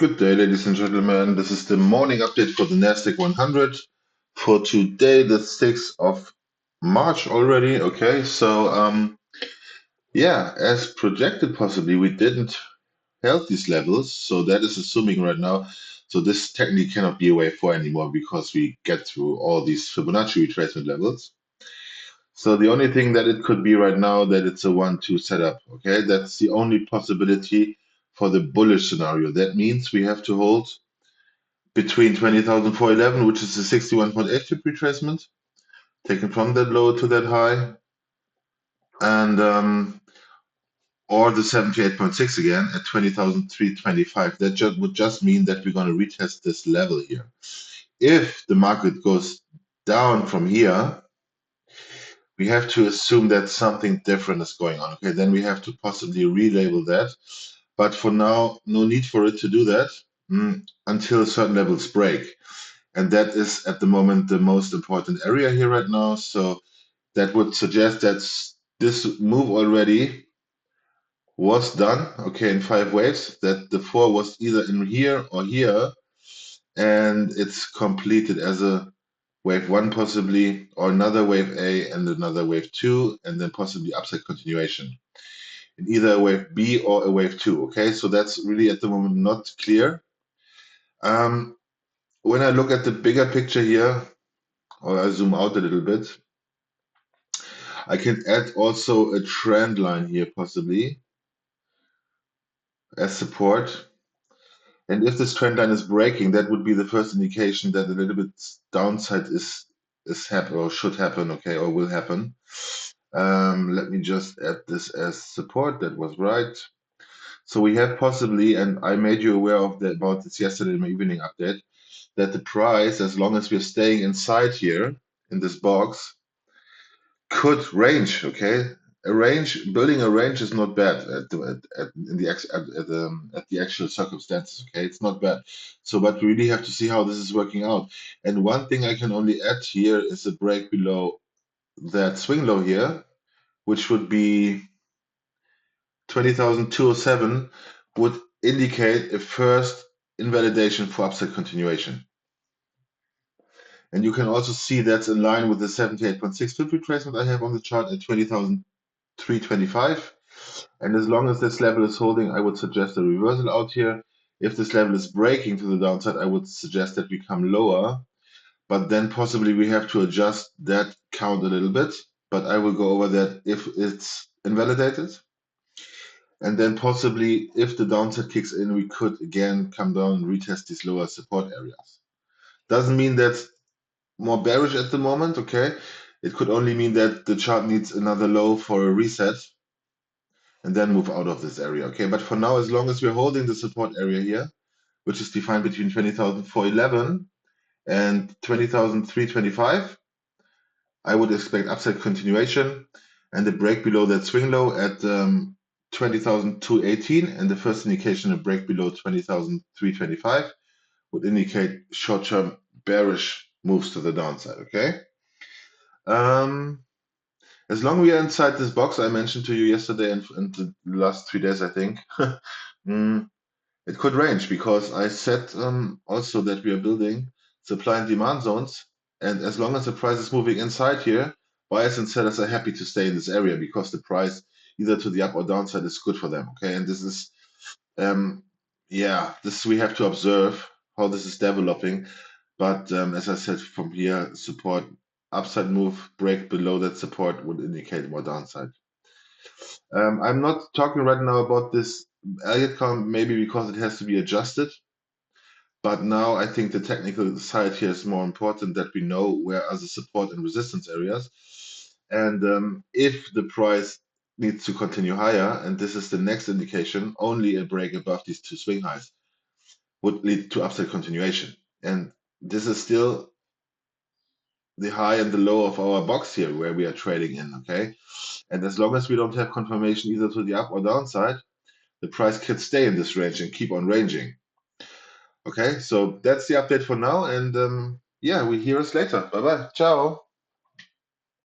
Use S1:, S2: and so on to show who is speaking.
S1: Good day, ladies and gentlemen. This is the morning update for the Nasdaq 100 for today, the 6th of March already. Okay, so yeah, as projected, possibly we didn't held these levels, so that is assuming right now. So this technically cannot be a wave 4 anymore because we get through all these Fibonacci retracement levels. So the only thing that it could be right now that it's a 1-2 setup. Okay, that's the only possibility for the bullish scenario. That means we have to hold between 20,411, which is the 61.8 pip retracement, taken from that low to that high, and or the 78.6 again at 20,325. That would just mean that we're going to retest this level here. If the market goes down from here, we have to assume that something different is going on. Okay, then we have to possibly relabel that. But for now, no need for it to do that until certain levels break. And that is at the moment the most important area here right now. So that would suggest that this move already was done, okay, in 5 waves, that the 4 was either in here or here, and it's completed as a wave 1 possibly, or another wave A and another wave 2, and then possibly upside continuation in either a wave B or a wave 2, okay? So that's really at the moment not clear. When I look at the bigger picture here, or I zoom out a little bit, I can add also a trend line here possibly as support. And if this trend line is breaking, that would be the first indication that a little bit downside is happen or should happen, okay, or will happen. Let me just add this as support. That was right. So we have possibly, and I made you aware of that about this yesterday in my evening update, that the price, as long as we're staying inside here in this box, could range, okay? Building a range is not bad at the actual circumstances, okay? It's not bad. So, but we really have to see how this is working out. And one thing I can only add here is a break below that swing low here, which would be 20,207, would indicate a first invalidation for upside continuation. And you can also see that's in line with the 78.6 pip retracement I have on the chart at 20,325. And as long as this level is holding, I would suggest a reversal out here. If this level is breaking to the downside, I would suggest that we come lower. But then possibly we have to adjust that count a little bit. But I will go over that if it's invalidated. And then possibly if the downside kicks in, we could again come down and retest these lower support areas. Doesn't mean that's more bearish at the moment, okay? It could only mean that the chart needs another low for a reset and then move out of this area, okay? But for now, as long as we're holding the support area here, which is defined between 20,411 and 20,325, I would expect upside continuation and a break below that swing low at 20,218, and the first indication of break below 20,325 would indicate short-term bearish moves to the downside, okay? As long as we are inside this box I mentioned to you yesterday and the last 3 days, I think, it could range because I said also that we are building supply and demand zones. And as long as the price is moving inside here, buyers and sellers are happy to stay in this area because the price either to the up or downside is good for them. Okay, and this is, yeah, this we have to observe how this is developing. But as I said, from here, support upside move, break below that support would indicate more downside. I'm not talking right now about this Elliot count, maybe because it has to be adjusted. But now I think the technical side here is more important, that we know where are the support and resistance areas. And if the price needs to continue higher, and this is the next indication, only a break above these 2 swing highs would lead to upside continuation. And this is still the high and the low of our box here where we are trading in, okay? And as long as we don't have confirmation either to the up or downside, the price can stay in this range and keep on ranging. Okay, so that's the update for now, and yeah, we hear us later. Bye bye. Ciao.